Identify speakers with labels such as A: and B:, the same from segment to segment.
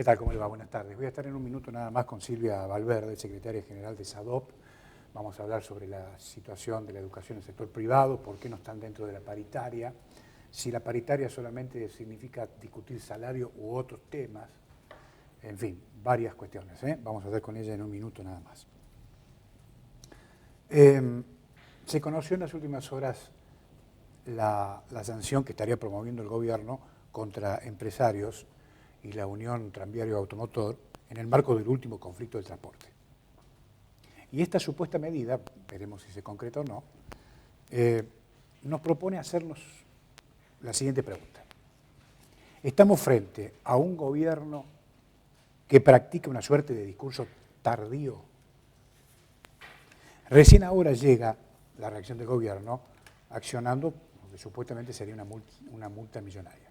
A: tal? ¿Cómo le va? Buenas tardes. Voy a estar en un minuto nada más con Silvia Valverde, secretaria general de SADOP. Vamos a hablar sobre la situación de la educación en el sector privado, por qué no están dentro de la paritaria, si la paritaria solamente significa discutir salario u otros temas, en fin, varias cuestiones. Vamos a hablar con ella en un minuto nada más. Se conoció en las últimas horas la sanción que estaría promoviendo el gobierno contra empresarios y la Unión Tranviario Automotor en el marco del último conflicto del transporte. Y esta supuesta medida, veremos si se concreta o no, nos propone hacernos la siguiente pregunta. ¿Estamos frente a un gobierno que practica una suerte de discurso tardío? Recién ahora llega la reacción del gobierno accionando lo que supuestamente sería una multa millonaria.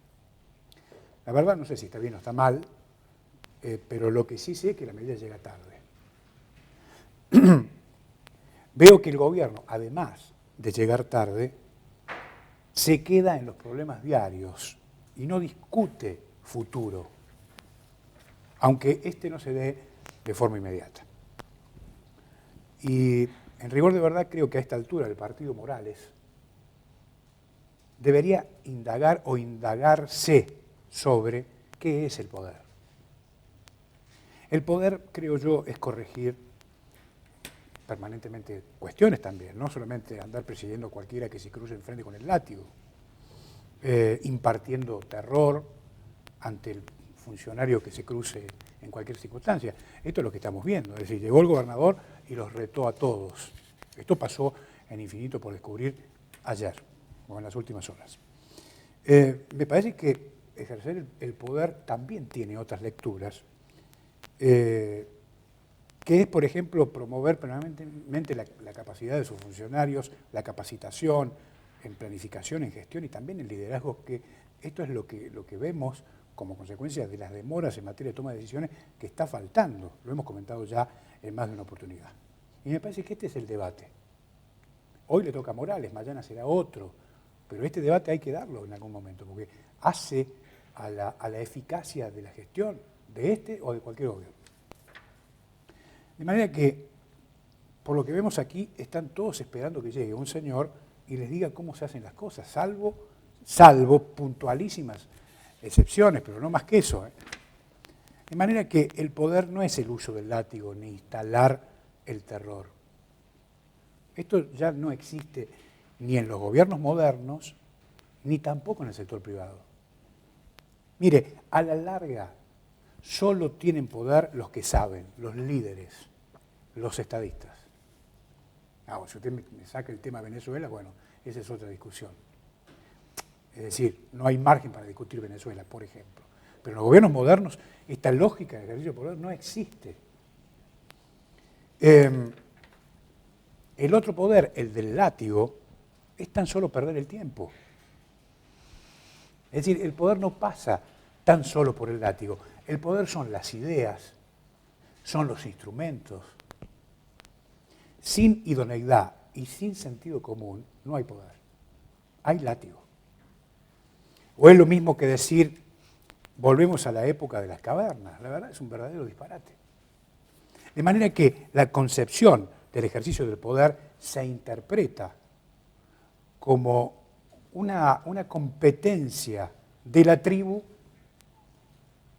A: La verdad no sé si está bien o está mal, pero lo que sí sé es que la medida llega tarde. Veo que el gobierno, además de llegar tarde, se queda en los problemas diarios y no discute futuro, aunque este no se dé de forma inmediata. Y en rigor de verdad creo que a esta altura el partido Morales debería indagar o indagarse sobre qué es el poder. El poder, creo yo, es corregir permanentemente cuestiones también, no solamente andar persiguiendo a cualquiera que se cruce enfrente con el látigo, impartiendo terror ante el funcionario que se cruce en cualquier circunstancia. Esto es lo que estamos viendo, es decir, llegó el gobernador y los retó a todos. Esto pasó en Infinito por Descubrir ayer, o en las últimas horas. Me parece que ejercer el poder también tiene otras lecturas, que es, por ejemplo, promover permanentemente la capacidad de sus funcionarios, la capacitación en planificación, en gestión y también en liderazgo, que esto es lo que vemos como consecuencia de las demoras en materia de toma de decisiones que está faltando. Lo hemos comentado ya en más de una oportunidad. Y me parece que este es el debate. Hoy le toca a Morales, mañana será otro, pero este debate hay que darlo en algún momento, porque hace a la eficacia de la gestión de este o de cualquier gobierno. De manera que, por lo que vemos aquí, están todos esperando que llegue un señor y les diga cómo se hacen las cosas, salvo puntualísimas excepciones, pero no más que eso. De manera que el poder no es el uso del látigo ni instalar el terror. Esto ya no existe ni en los gobiernos modernos, ni tampoco en el sector privado. Mire, a la larga, solo tienen poder los que saben, los líderes, los estadistas. Si usted me saca el tema Venezuela, bueno, esa es otra discusión. Es decir, no hay margen para discutir Venezuela, por ejemplo. Pero en los gobiernos modernos, esta lógica de ejercicio de poder no existe. El otro poder, el del látigo, es tan solo perder el tiempo. Es decir, el poder no pasa tan solo por el látigo. El poder son las ideas, son los instrumentos. Sin idoneidad y sin sentido común no hay poder. Hay látigo. O es lo mismo que decir, volvemos a la época de las cavernas. La verdad es un verdadero disparate. De manera que la concepción del ejercicio del poder se interpreta como una competencia de la tribu,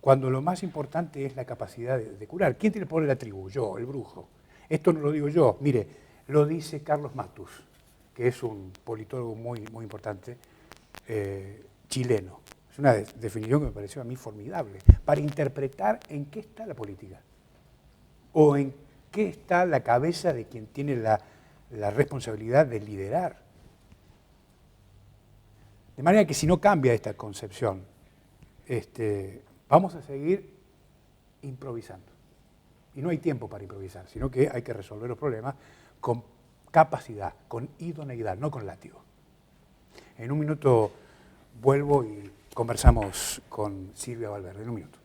A: cuando lo más importante es la capacidad de curar. ¿Quién tiene el poder de la tribu? Yo, el brujo. Esto no lo digo yo, mire, lo dice Carlos Matus, que es un politólogo muy, muy importante, chileno. Es una definición que me pareció a mí formidable, para interpretar en qué está la política, o en qué está la cabeza de quien tiene la responsabilidad de liderar. De manera que si no cambia esta concepción, vamos a seguir improvisando. Y no hay tiempo para improvisar, sino que hay que resolver los problemas con capacidad, con idoneidad, no con látigo. En un minuto vuelvo y conversamos con Silvia Valverde. En un minuto.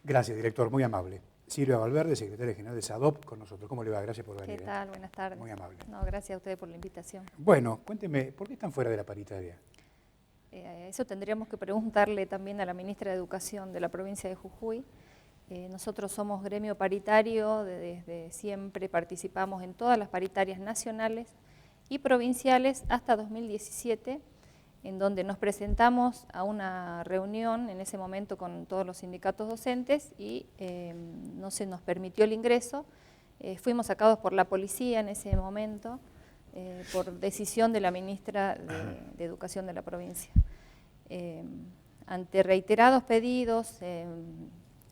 A: Gracias, director, muy amable. Silvia Valverde, secretaria general de SADOP, con nosotros. ¿Cómo le va? Gracias por venir.
B: ¿Qué tal? Buenas tardes.
A: Muy amable.
B: No, gracias a ustedes por la invitación.
A: Bueno, cuénteme, ¿por qué están fuera de la paritaria?
B: Eso tendríamos que preguntarle también a la ministra de Educación de la provincia de Jujuy. Nosotros somos gremio paritario, desde siempre participamos en todas las paritarias nacionales y provinciales hasta 2017, en donde nos presentamos a una reunión en ese momento con todos los sindicatos docentes y no se nos permitió el ingreso. Fuimos sacados por la policía en ese momento, por decisión de la ministra de Educación de la provincia. Ante reiterados pedidos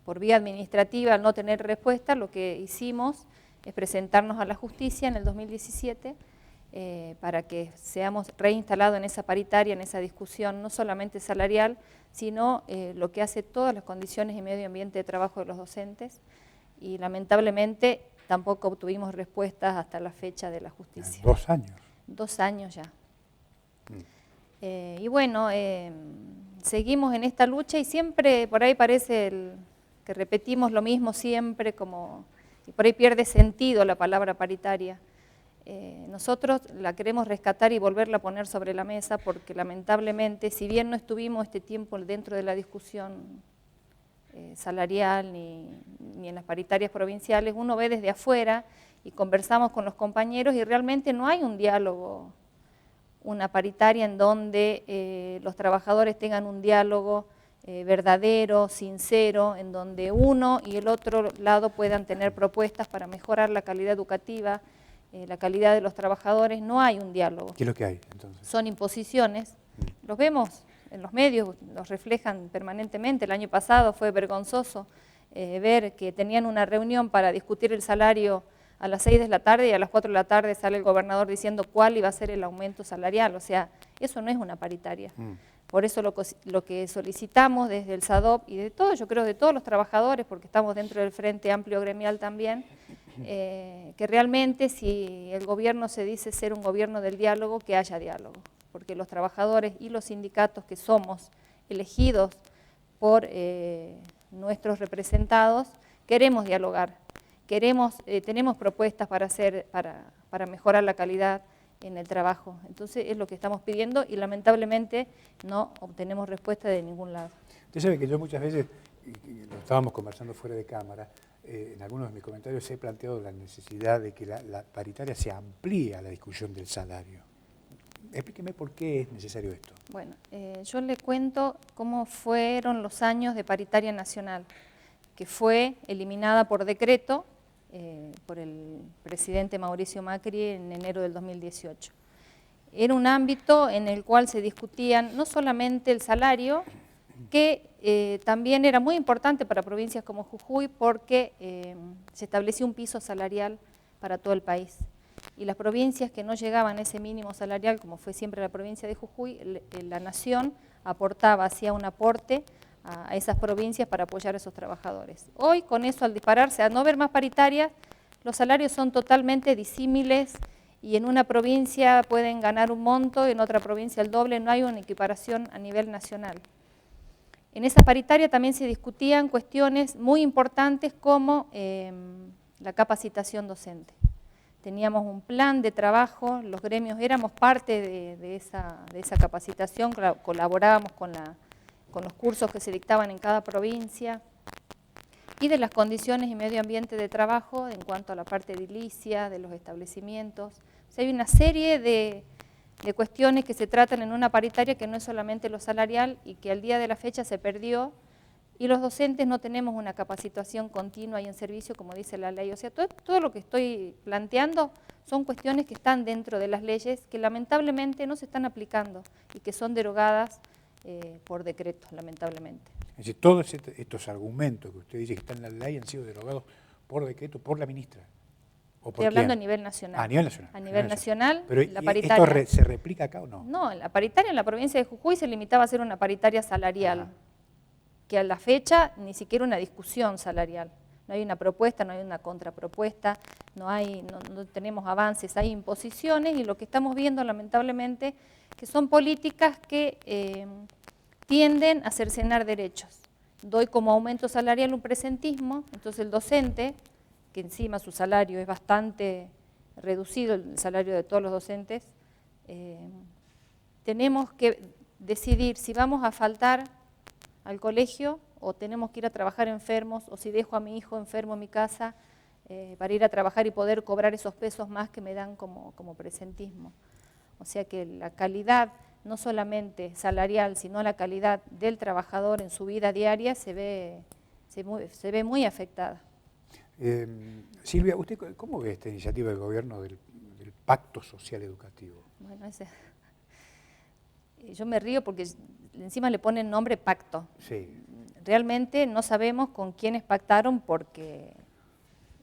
B: por vía administrativa, al no tener respuesta, lo que hicimos es presentarnos a la justicia en el 2017 para que seamos reinstalados en esa paritaria, en esa discusión, no solamente salarial, sino lo que hace todas las condiciones y medio ambiente de trabajo de los docentes. Y lamentablemente tampoco obtuvimos respuestas hasta la fecha de la justicia.
A: 2 años.
B: 2 años ya. Y bueno, seguimos en esta lucha y siempre por ahí parece que repetimos lo mismo siempre, y por ahí pierde sentido la palabra paritaria. Nosotros la queremos rescatar y volverla a poner sobre la mesa porque lamentablemente, si bien no estuvimos este tiempo dentro de la discusión salarial ni en las paritarias provinciales, uno ve desde afuera y conversamos con los compañeros y realmente no hay un diálogo, una paritaria en donde los trabajadores tengan un diálogo verdadero, sincero, en donde uno y el otro lado puedan tener propuestas para mejorar la calidad educativa, la calidad de los trabajadores. No hay un diálogo.
A: ¿Qué es lo que hay entonces?
B: Son imposiciones, los vemos en los medios, los reflejan permanentemente. El año pasado fue vergonzoso ver que tenían una reunión para discutir el salario a las 6 de la tarde y a las 4 de la tarde sale el gobernador diciendo cuál iba a ser el aumento salarial. O sea, eso no es una paritaria. Por eso lo que solicitamos desde el SADOP y de todos, yo creo de todos los trabajadores, porque estamos dentro del Frente Amplio Gremial también, que realmente si el gobierno se dice ser un gobierno del diálogo, que haya diálogo. Porque los trabajadores y los sindicatos que somos elegidos por nuestros representados, queremos dialogar, tenemos propuestas para mejorar la calidad en el trabajo. Entonces es lo que estamos pidiendo y lamentablemente no obtenemos respuesta de ningún lado.
A: Usted sabe que yo muchas veces, lo estábamos conversando fuera de cámara, en algunos de mis comentarios he planteado la necesidad de que la paritaria se amplíe a la discusión del salario. Explíqueme por qué es necesario esto.
B: Bueno, yo le cuento cómo fueron los años de paritaria nacional, que fue eliminada por decreto por el presidente Mauricio Macri en enero del 2018. Era un ámbito en el cual se discutían no solamente el salario, que también era muy importante para provincias como Jujuy porque se estableció un piso salarial para todo el país. Y las provincias que no llegaban a ese mínimo salarial, como fue siempre la provincia de Jujuy, la nación hacía un aporte a esas provincias para apoyar a esos trabajadores. Hoy, con eso, al dispararse, a no ver más paritarias, los salarios son totalmente disímiles y en una provincia pueden ganar un monto, en otra provincia el doble, no hay una equiparación a nivel nacional. En esa paritaria también se discutían cuestiones muy importantes como la capacitación docente. Teníamos un plan de trabajo, los gremios éramos parte de esa capacitación, colaborábamos con los cursos que se dictaban en cada provincia y de las condiciones y medio ambiente de trabajo en cuanto a la parte edilicia, de los establecimientos. O sea, hay una serie de cuestiones que se tratan en una paritaria que no es solamente lo salarial y que al día de la fecha se perdió y los docentes no tenemos una capacitación continua y en servicio como dice la ley. O sea, todo lo que estoy planteando son cuestiones que están dentro de las leyes que lamentablemente no se están aplicando y que son derogadas por decreto, lamentablemente.
A: Es decir, todos estos argumentos que usted dice que están en la ley han sido derogados por decreto, por la ministra.
B: Estoy hablando a nivel nacional.
A: A nivel nacional.
B: A nivel nacional,
A: pero
B: la paritaria.
A: ¿esto se replica acá o no?
B: No, la paritaria en la provincia de Jujuy se limitaba a ser una paritaria salarial, que a la fecha ni siquiera una discusión salarial. No hay una propuesta, no hay una contrapropuesta, no tenemos avances, hay imposiciones y lo que estamos viendo lamentablemente que son políticas que tienden a cercenar derechos doy como aumento salarial un presentismo, entonces el docente, que encima su salario es bastante reducido, el salario de todos los docentes, tenemos que decidir si vamos a faltar al colegio o tenemos que ir a trabajar enfermos, o si dejo a mi hijo enfermo en mi casa para ir a trabajar y poder cobrar esos pesos más que me dan como presentismo. O sea que la calidad, no solamente salarial, sino la calidad del trabajador en su vida diaria se ve muy afectada.
A: Silvia, ¿usted cómo ve esta iniciativa del gobierno del Pacto Social Educativo?
B: Bueno, yo me río porque encima le ponen nombre pacto.
A: Sí.
B: Realmente no sabemos con quiénes pactaron porque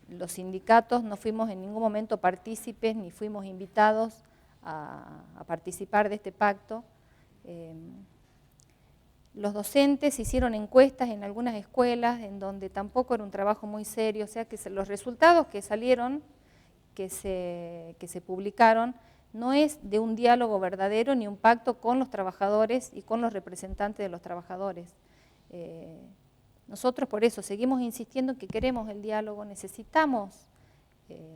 B: los sindicatos no fuimos en ningún momento partícipes ni fuimos invitados a participar de este pacto. Los docentes hicieron encuestas en algunas escuelas en donde tampoco era un trabajo muy serio, o sea que los resultados que salieron, que se publicaron, no es de un diálogo verdadero ni un pacto con los trabajadores y con los representantes de los trabajadores. Nosotros por eso seguimos insistiendo en que queremos el diálogo, necesitamos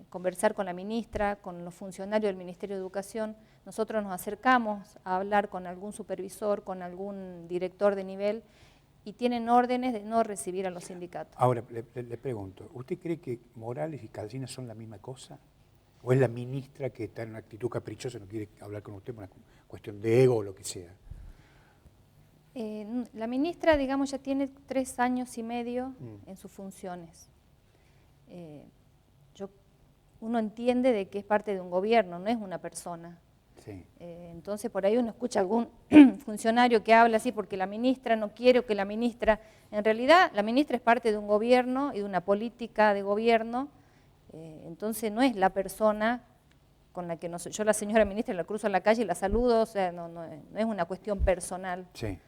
B: conversar con la ministra, con los funcionarios del Ministerio de Educación. Nosotros nos acercamos a hablar con algún supervisor, con algún director de nivel y tienen órdenes de no recibir a los sindicatos.
A: Ahora, le pregunto, ¿usted cree que Morales y Calcina son la misma cosa? ¿O es la ministra que está en una actitud caprichosa y no quiere hablar con usted por una cuestión de ego o lo que sea?
B: La ministra, digamos, ya tiene 3 años y medio en sus funciones. Uno entiende de que es parte de un gobierno, no es una persona.
A: Sí.
B: Entonces por ahí uno escucha algún funcionario que habla así porque la ministra no quiere o que la ministra... En realidad la ministra es parte de un gobierno y de una política de gobierno, entonces no es la persona con la que yo la señora ministra la cruzo en la calle y la saludo, o sea, no es una cuestión personal.
A: Sí.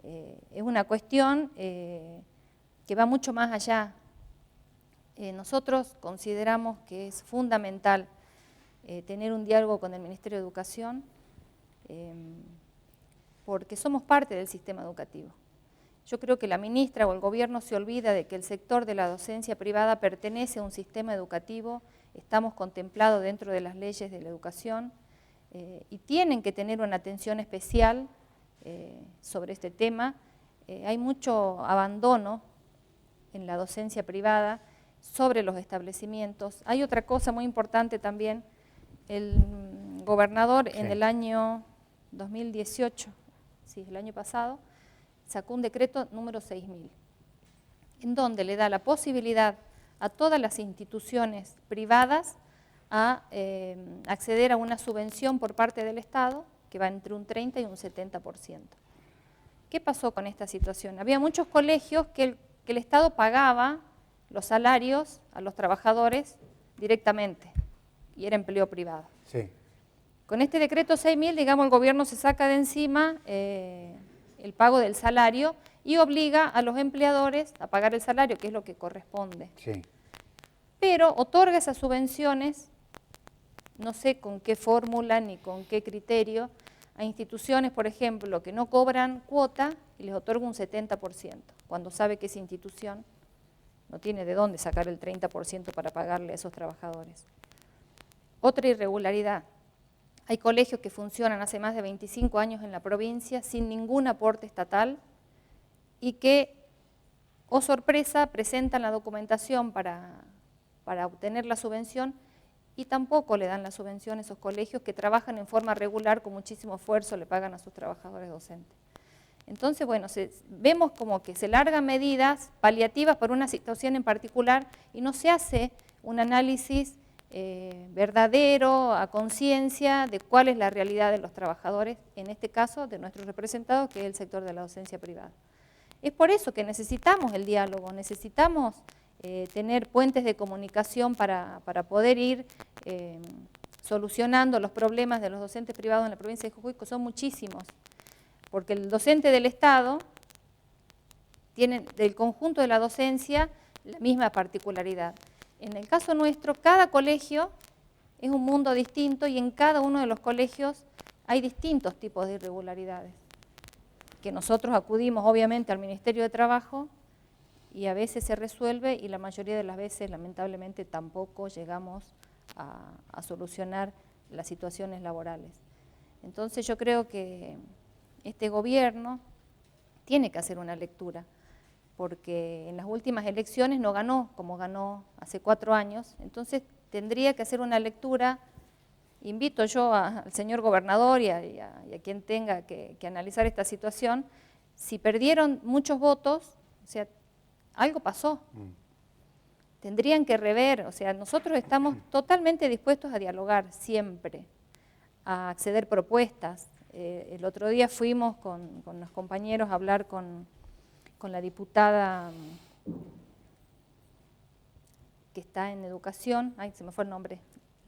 B: Es una cuestión que va mucho más allá. Nosotros consideramos que es fundamental tener un diálogo con el Ministerio de Educación porque somos parte del sistema educativo. Yo creo que la ministra o el gobierno se olvida de que el sector de la docencia privada pertenece a un sistema educativo, estamos contemplados dentro de las leyes de la educación y tienen que tener una atención especial sobre este tema. Hay mucho abandono en la docencia privada sobre los establecimientos. Hay otra cosa muy importante también, el gobernador en el año 2018, sí, el año pasado, sacó un decreto número 6000, en donde le da la posibilidad a todas las instituciones privadas a acceder a una subvención por parte del Estado, que va entre un 30 y un 70%. ¿Qué pasó con esta situación? Había muchos colegios que el Estado pagaba los salarios a los trabajadores directamente, y era empleo privado.
A: Sí.
B: Con este decreto 6000, digamos, el gobierno se saca de encima el pago del salario y obliga a los empleadores a pagar el salario, que es lo que corresponde.
A: Sí.
B: Pero otorga esas subvenciones, no sé con qué fórmula ni con qué criterio, a instituciones, por ejemplo, que no cobran cuota y les otorga un 70%, cuando sabe que esa institución no tiene de dónde sacar el 30% para pagarle a esos trabajadores. Otra irregularidad. Hay colegios que funcionan hace más de 25 años en la provincia sin ningún aporte estatal y que, oh sorpresa, presentan la documentación para obtener la subvención y tampoco le dan la subvención a esos colegios que trabajan en forma regular, con muchísimo esfuerzo le pagan a sus trabajadores docentes. Entonces, bueno, vemos como que se largan medidas paliativas por una situación en particular y no se hace un análisis verdadero, a conciencia de cuál es la realidad de los trabajadores, en este caso de nuestros representados, que es el sector de la docencia privada. Es por eso que necesitamos el diálogo, necesitamos tener puentes de comunicación para poder ir solucionando los problemas de los docentes privados en la provincia de Jujuy, que son muchísimos, porque el docente del Estado tiene del conjunto de la docencia la misma particularidad. En el caso nuestro, cada colegio es un mundo distinto y en cada uno de los colegios hay distintos tipos de irregularidades, que nosotros acudimos obviamente al Ministerio de Trabajo y a veces se resuelve y la mayoría de las veces lamentablemente tampoco llegamos a solucionar las situaciones laborales. Entonces yo creo que este gobierno tiene que hacer una lectura, porque en las últimas elecciones no ganó como ganó hace 4 años, entonces tendría que hacer una lectura. Invito yo al señor gobernador y a quien tenga que analizar esta situación, si perdieron muchos votos, o sea, algo pasó. Tendrían que rever, o sea, nosotros estamos totalmente dispuestos a dialogar siempre, a acceder propuestas. El otro día fuimos con los compañeros a hablar con la diputada que está en educación, ay, se me fue el nombre.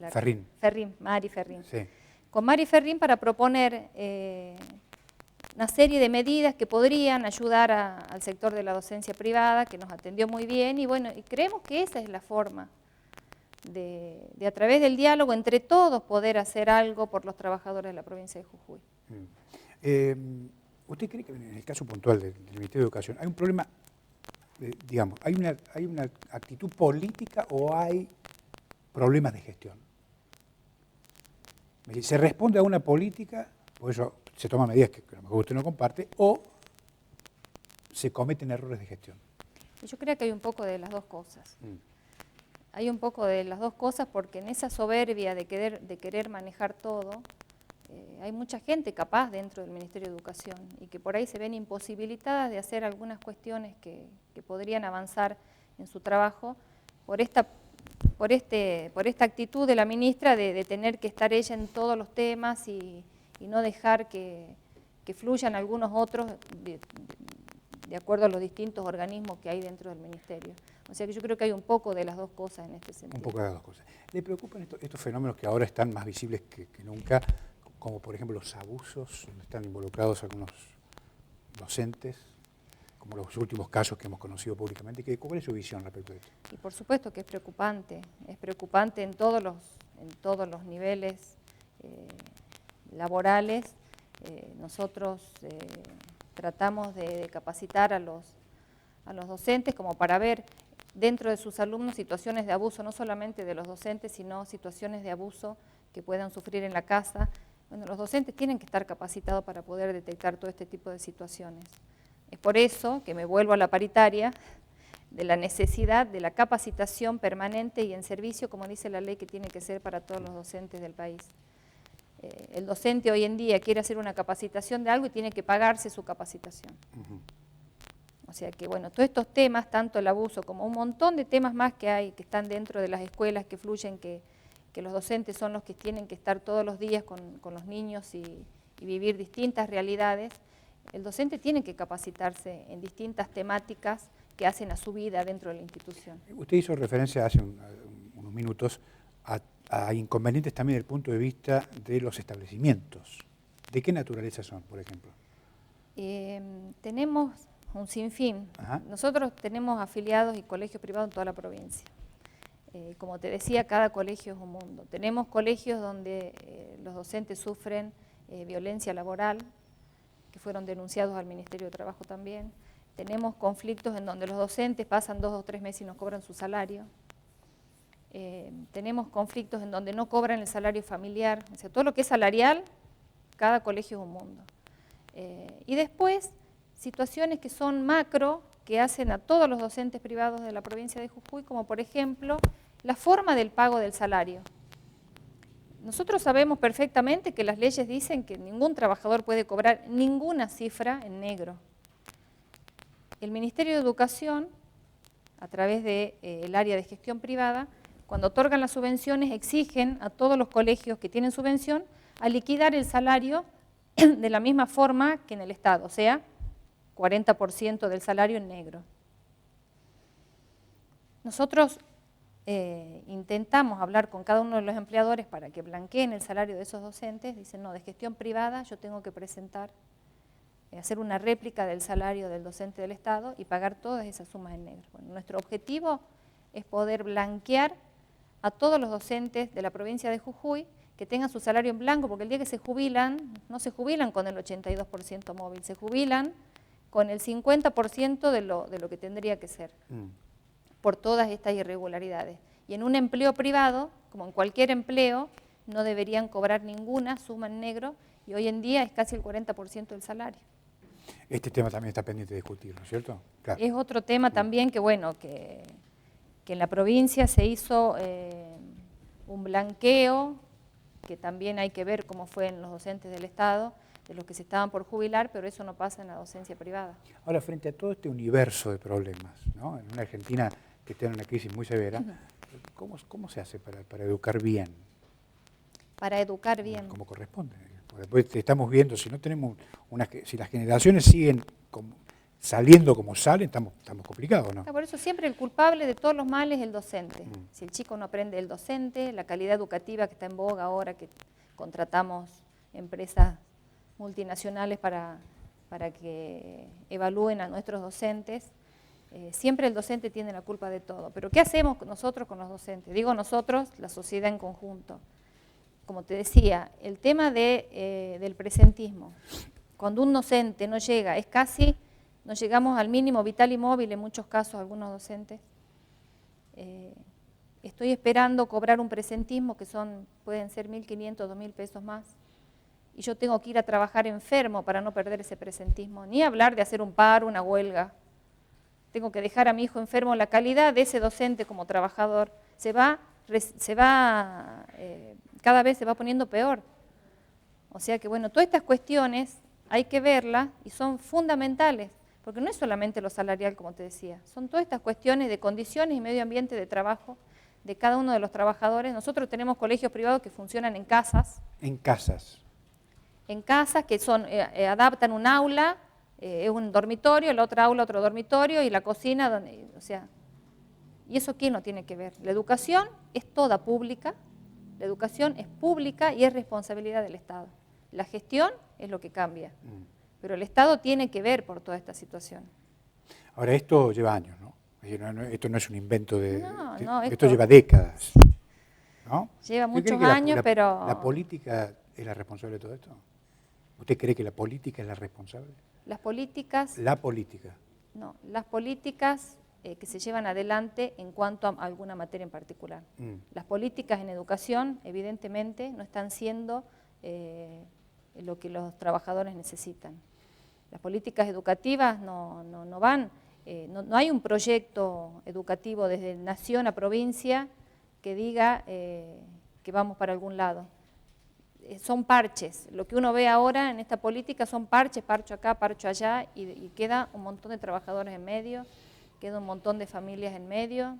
A: Ferrín.
B: Mari Ferrín.
A: Sí.
B: Con Mari Ferrín para proponer una serie de medidas que podrían ayudar al sector de la docencia privada, que nos atendió muy bien, y bueno, y creemos que esa es la forma de a través del diálogo entre todos poder hacer algo por los trabajadores de la provincia de Jujuy.
A: ¿Usted cree que en el caso puntual del Ministerio de Educación hay un problema, digamos, hay una actitud política o hay problemas de gestión? ¿Se responde a una política, por eso se toman medidas que a lo mejor usted no comparte, o se cometen errores de gestión?
B: Yo creo que hay un poco de las dos cosas. Hay un poco de las dos cosas porque en esa soberbia de querer manejar todo, hay mucha gente capaz dentro del Ministerio de Educación y que por ahí se ven imposibilitadas de hacer algunas cuestiones que podrían avanzar en su trabajo por esta actitud de la ministra de tener que estar ella en todos los temas y no dejar que fluyan algunos otros de acuerdo a los distintos organismos que hay dentro del ministerio. O sea que yo creo que hay un poco de las dos cosas en este sentido.
A: Un poco de las dos cosas. ¿Le preocupan estos fenómenos que ahora están más visibles que nunca, como por ejemplo los abusos, donde están involucrados algunos docentes, como los últimos casos que hemos conocido públicamente? ¿Cuál es su visión respecto a esto?
B: Y por supuesto que es preocupante en todos los niveles laborales. Nosotros tratamos de capacitar a los docentes como para ver dentro de sus alumnos situaciones de abuso, no solamente de los docentes, sino situaciones de abuso que puedan sufrir en la casa. Bueno, los docentes tienen que estar capacitados para poder detectar todo este tipo de situaciones. Es por eso que me vuelvo a la paritaria, de la necesidad de la capacitación permanente y en servicio, como dice la ley, que tiene que ser para todos los docentes del país. El docente hoy en día quiere hacer una capacitación de algo y tiene que pagarse su capacitación. O sea que, bueno, todos estos temas, tanto el abuso como un montón de temas más que hay, que están dentro de las escuelas, que fluyen, que los docentes son los que tienen que estar todos los días con los niños y vivir distintas realidades. El docente tiene que capacitarse en distintas temáticas que hacen a su vida dentro de la institución.
A: Usted hizo referencia hace unos minutos a inconvenientes también desde el punto de vista de los establecimientos. ¿De qué naturaleza son, por ejemplo?
B: Tenemos un sinfín.
A: Ajá.
B: Nosotros tenemos afiliados y colegios privados en toda la provincia. Como te decía, cada colegio es un mundo. Tenemos colegios donde los docentes sufren violencia laboral, que fueron denunciados al Ministerio de Trabajo también. Tenemos conflictos en donde los docentes pasan 2 o 3 meses y no cobran su salario. Tenemos conflictos en donde no cobran el salario familiar. O sea, todo lo que es salarial, cada colegio es un mundo. Y después, situaciones que son macro, que hacen a todos los docentes privados de la provincia de Jujuy, como por ejemplo, la forma del pago del salario. Nosotros sabemos perfectamente que las leyes dicen que ningún trabajador puede cobrar ninguna cifra en negro. El Ministerio de Educación, a través del área de gestión privada, cuando otorgan las subvenciones, exigen a todos los colegios que tienen subvención a liquidar el salario de la misma forma que en el Estado, o sea, 40% del salario en negro. Nosotros intentamos hablar con cada uno de los empleadores para que blanqueen el salario de esos docentes. Dicen, no, de gestión privada yo tengo que presentar, hacer una réplica del salario del docente del Estado y pagar todas esas sumas en negro. Bueno, nuestro objetivo es poder blanquear a todos los docentes de la provincia de Jujuy que tengan su salario en blanco, porque el día que se jubilan, no se jubilan con el 82% móvil, se jubilan con el 50% de lo que tendría que ser, por todas estas irregularidades. Y en un empleo privado, como en cualquier empleo, no deberían cobrar ninguna suma en negro, y hoy en día es casi el 40% del salario.
A: Este tema también está pendiente de discutir, ¿no es cierto? Claro.
B: Es otro tema también que, bueno, que en la provincia se hizo un blanqueo, que también hay que ver cómo fue en los docentes del Estado, de los que se estaban por jubilar, pero eso no pasa en la docencia privada.
A: Ahora, frente a todo este universo de problemas, ¿no? En una Argentina que tiene una crisis muy severa, ¿cómo se hace para educar bien?
B: Para educar bien.
A: Como corresponde. Porque después estamos viendo, si no tenemos si las generaciones siguen saliendo como salen, estamos complicados, ¿no?
B: Por eso siempre el culpable de todos los males es el docente. Si el chico no aprende el docente, la calidad educativa que está en boga ahora, que contratamos empresas multinacionales para que evalúen a nuestros docentes, siempre el docente tiene la culpa de todo. Pero ¿qué hacemos nosotros con los docentes? Digo nosotros, la sociedad en conjunto. Como te decía, el tema del presentismo. Cuando un docente no llega, no llegamos al mínimo vital y móvil en muchos casos, algunos docentes. Estoy esperando cobrar un presentismo que pueden ser 1.500, 2.000 pesos más. Y yo tengo que ir a trabajar enfermo para no perder ese presentismo. Ni hablar de hacer un paro, una huelga. Tengo que dejar a mi hijo enfermo. La calidad de ese docente como trabajador cada vez se va poniendo peor. O sea que, bueno, todas estas cuestiones hay que verlas y son fundamentales, porque no es solamente lo salarial, como te decía, son todas estas cuestiones de condiciones y medio ambiente de trabajo de cada uno de los trabajadores. Nosotros tenemos colegios privados que funcionan en casas.
A: En casas.
B: En casas que adaptan un aula, es un dormitorio, la otra aula otro dormitorio y la cocina, ¿y eso quién no tiene que ver? La educación es toda pública, la educación es pública y es responsabilidad del Estado. La gestión es lo que cambia, pero el Estado tiene que ver por toda esta situación.
A: Ahora, esto lleva años, ¿no? Esto no es un invento esto lleva décadas, ¿no?
B: Lleva muchos años, pero...
A: ¿La política es la responsable de todo esto? ¿Usted cree que la política es la responsable?
B: Las políticas...
A: La política.
B: No, las políticas que se llevan adelante en cuanto a alguna materia en particular. Las políticas en educación, evidentemente, no están siendo lo que los trabajadores necesitan. Las políticas educativas no van, no hay un proyecto educativo desde nación a provincia que diga que vamos para algún lado. Son parches. Lo que uno ve ahora en esta política son parches, parcho acá, parcho allá, y queda un montón de trabajadores en medio, queda un montón de familias en medio.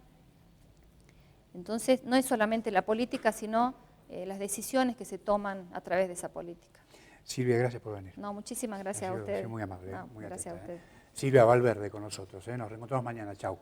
B: Entonces, no es solamente la política, sino las decisiones que se toman a través de esa política.
A: Silvia, gracias por venir.
B: No, muchísimas gracias a ustedes.
A: Muy amable, muy
B: gracias
A: atenta,
B: a ustedes.
A: Silvia Valverde con nosotros. Nos reencontramos mañana. Chau.